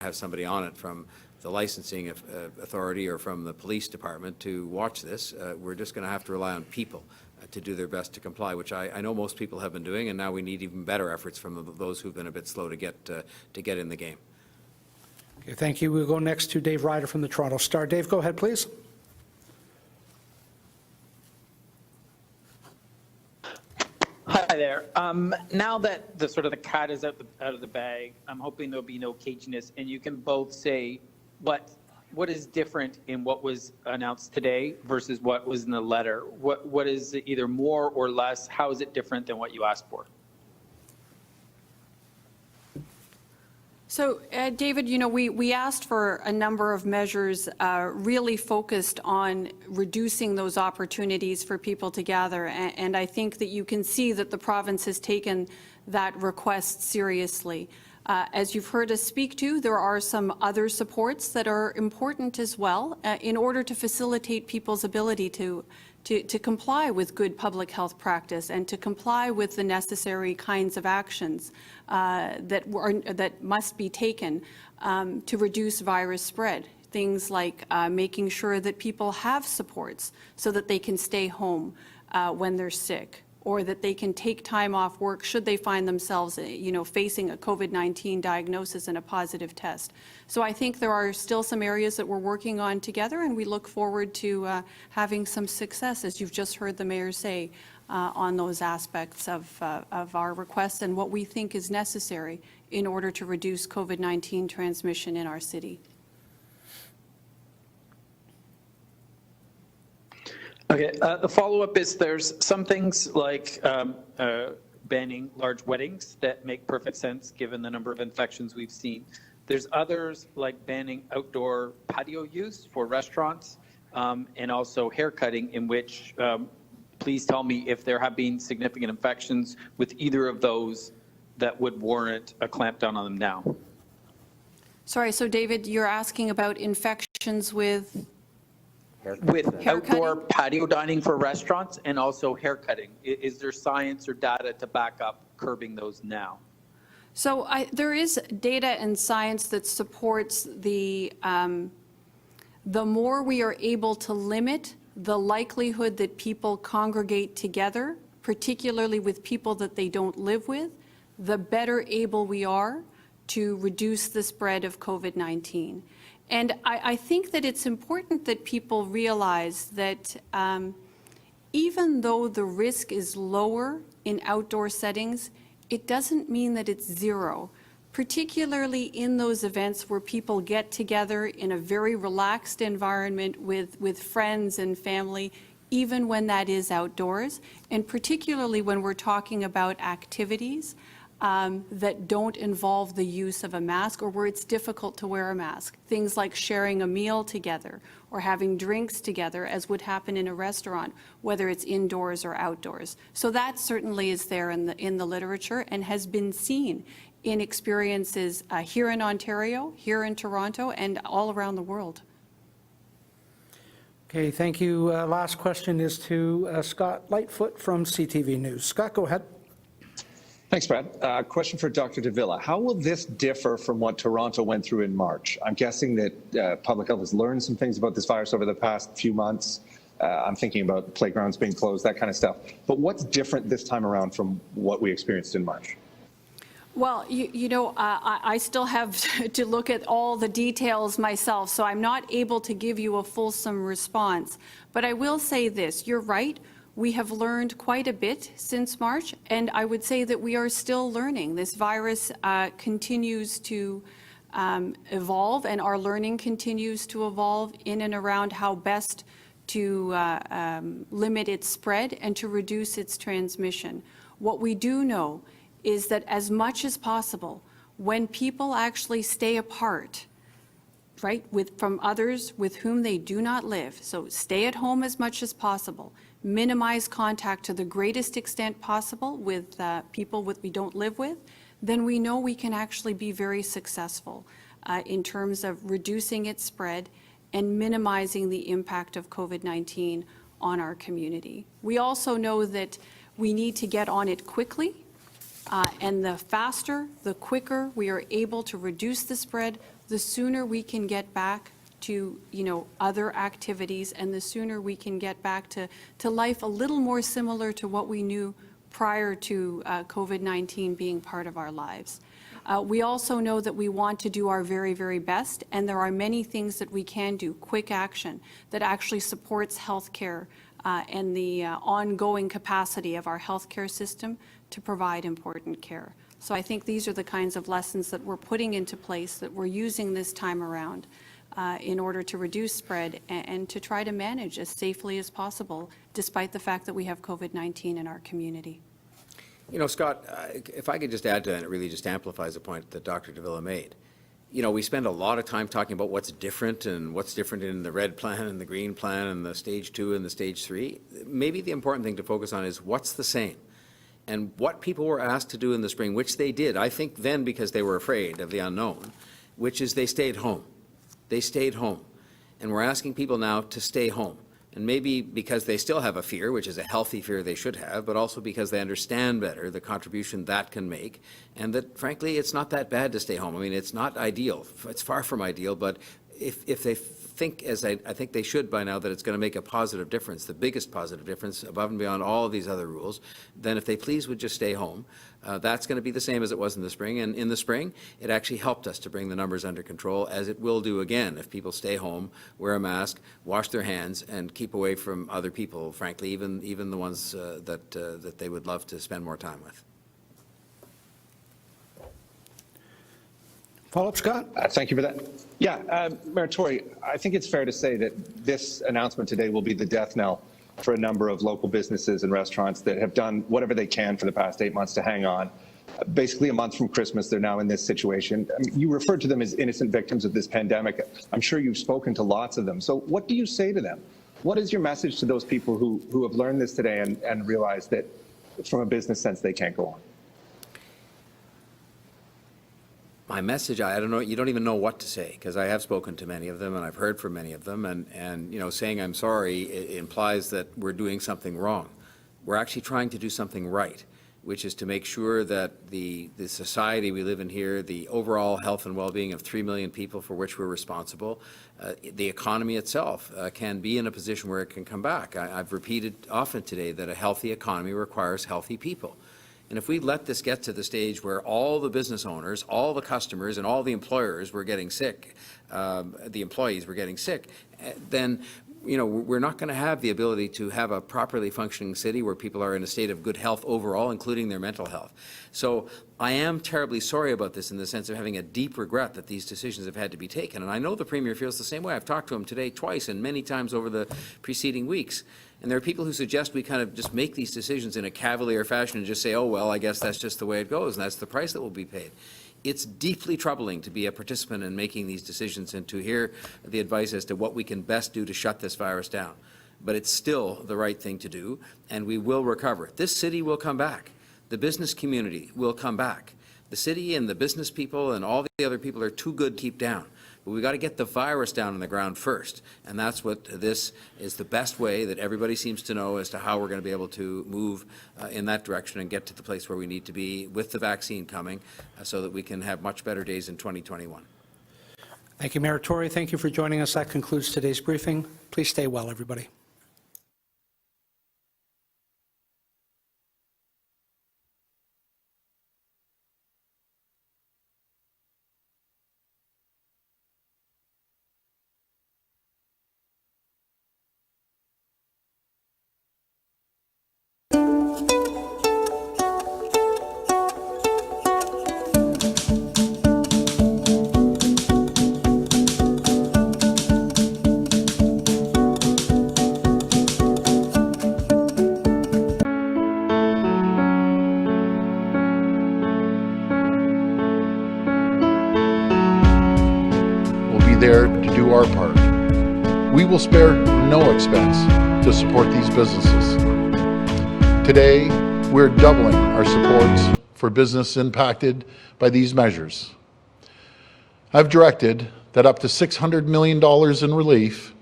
have somebody on it from the licensing authority or from the police department to watch this. We're just going to have to rely on people to do their best to comply, which I know most people have been doing, and now we need even better efforts from those who've been a bit slow to get in the game. Okay, thank you. We'll go next to Dave Ryder from the Toronto Star. Dave, go ahead, please. Hi there. Now that the cat is out of the bag, I'm hoping there'll be no caginess, and you can both say what is different in what was announced today versus what was in the letter. What is either more or less? How is it different than what you asked for? So, David, we asked for a number of measures really focused on reducing those opportunities for people to gather. And I think that you can see that the province has taken that request seriously. As you've heard us speak to, there are some other supports that are important as well in order to facilitate people's ability to comply with good public health practice and to comply with the necessary kinds of actions that must be taken to reduce virus spread. Things like making sure that people have supports so that they can stay home when they're sick, or that they can take time off work should they find themselves, facing a COVID-19 diagnosis and a positive test. So I think there are still some areas that we're working on together, and we look forward to having some success, as you've just heard the Mayor say, on those aspects of our request and what we think is necessary in order to reduce COVID-19 transmission in our city. Okay, the follow-up is there's some things like banning large weddings that make perfect sense given the number of infections we've seen. There's others like banning outdoor patio use for restaurants and also haircutting, in which please tell me if there have been significant infections with either of those that would warrant a clampdown on them now. Sorry, so David, you're asking about infections with outdoor patio dining for restaurants and also haircutting. Is there science or data to back up curbing those now? So there is data and science that supports the more we are able to limit the likelihood that people congregate together, particularly with people that they don't live with, the better able we are to reduce the spread of COVID-19. And I think that it's important that people realize that even though the risk is lower in outdoor settings, it doesn't mean that it's zero, particularly in those events where people get together in a very relaxed environment with friends and family, even when that is outdoors, and particularly when we're talking about activities that don't involve the use of a mask or where it's difficult to wear a mask. Things like sharing a meal together or having drinks together, as would happen in a restaurant, whether it's indoors or outdoors. So that certainly is there in the literature and has been seen in experiences here in Ontario, here in Toronto, and all around the world. Okay, thank you. Last question is to Scott Lightfoot from CTV News. Scott, go ahead. Thanks, Brad. Question for Dr. Davila. How will this differ from what Toronto went through in March? I'm guessing that public health has learned some things about this virus over the past few months. I'm thinking about playgrounds being closed, that kind of stuff. But what's different this time around from what we experienced in March? Well, I still have to look at all the details myself, so I'm not able to give you a fulsome response. But I will say this, you're right. We have learned quite a bit since March, and I would say that we are still learning. This virus continues to evolve, and our learning continues to evolve in and around how best to limit its spread and to reduce its transmission. What we do know is that as much as possible, when people actually stay apart, right, from others with whom they do not live, so stay at home as much as possible, minimize contact to the greatest extent possible with people we don't live with, then we know we can actually be very successful in terms of reducing its spread and minimizing the impact of COVID-19 on our community. We also know that we need to get on it quickly, and the faster, the quicker we are able to reduce the spread, the sooner we can get back to, other activities, and the sooner we can get back to life a little more similar to what we knew prior to COVID-19 being part of our lives. We also know that we want to do our very, very best, and there are many things that we can do, quick action, that actually supports healthcare and the ongoing capacity of our healthcare system to provide important care. So I think these are the kinds of lessons that we're putting into place, that we're using this time around in order to reduce spread and to try to manage as safely as possible, despite the fact that we have COVID-19 in our community. Scott, if I could just add to that, it really just amplifies the point that Dr. Davila made. We spend a lot of time talking about what's different and what's different in the red plan and the green plan and the stage 2 and the stage 3. Maybe the important thing to focus on is what's the same. And what people were asked to do in the spring, which they did, I think then because they were afraid of the unknown, which is they stayed home. They stayed home. And we're asking people now to stay home. And maybe because they still have a fear, which is a healthy fear they should have, but also because they understand better the contribution that can make, and that, frankly, it's not that bad to stay home. I mean, it's not ideal. It's far from ideal, but if they think, as I think they should by now, that it's going to make a positive difference, the biggest positive difference above and beyond all of these other rules, then if they please would just stay home, that's going to be the same as it was in the spring. And in the spring, it actually helped us to bring the numbers under control, as it will do again if people stay home, wear a mask, wash their hands, and keep away from other people, frankly, even the ones that they would love to spend more time with. Follow-up, Scott? Thank you for that. Yeah, Mayor Tory, I think it's fair to say that this announcement today will be the death knell for a number of local businesses and restaurants that have done whatever they can for the past 8 months to hang on. Basically a month from Christmas, they're now in this situation. I mean, you referred to them as innocent victims of this pandemic. I'm sure you've spoken to lots of them. So what do you say to them? What is your message to those people who have learned this today and realize that from a business sense they can't go on? My message, I don't know, you don't even know what to say, because I have spoken to many of them and I've heard from many of them, and saying I'm sorry it implies that we're doing something wrong. We're actually trying to do something right, which is to make sure that the society we live in here, the overall health and well-being of 3 million people for which we're responsible, the economy itself can be in a position where it can come back. I've repeated often today that a healthy economy requires healthy people. And if we let this get to the stage where all the business owners, all the customers, and all the employers were getting sick, the employees were getting sick, then we're not going to have the ability to have a properly functioning city where people are in a state of good health overall, including their mental health. So I am terribly sorry about this in the sense of having a deep regret that these decisions have had to be taken. And I know the Premier feels the same way. I've talked to him today twice and many times over the preceding weeks. And there are people who suggest we kind of just make these decisions in a cavalier fashion and just say, oh, well, I guess that's just the way it goes, and that's the price that will be paid. It's deeply troubling to be a participant in making these decisions and to hear the advice as to what we can best do to shut this virus down. But it's still the right thing to do, and we will recover. This city will come back. The business community will come back. The city and the business people and all the other people are too good to keep down. But we've got to get the virus down on the ground first. And that's what this is, the best way that everybody seems to know as to how we're going to be able to move in that direction and get to the place where we need to be with the vaccine coming so that we can have much better days in 2021. Thank you, Mayor Tory. Thank you for joining us. That concludes today's briefing. Please stay well, everybody. There to do our part. We will spare no expense to support these businesses. Today, we're doubling our supports for business impacted by these measures. I've directed that up to $600 million in relief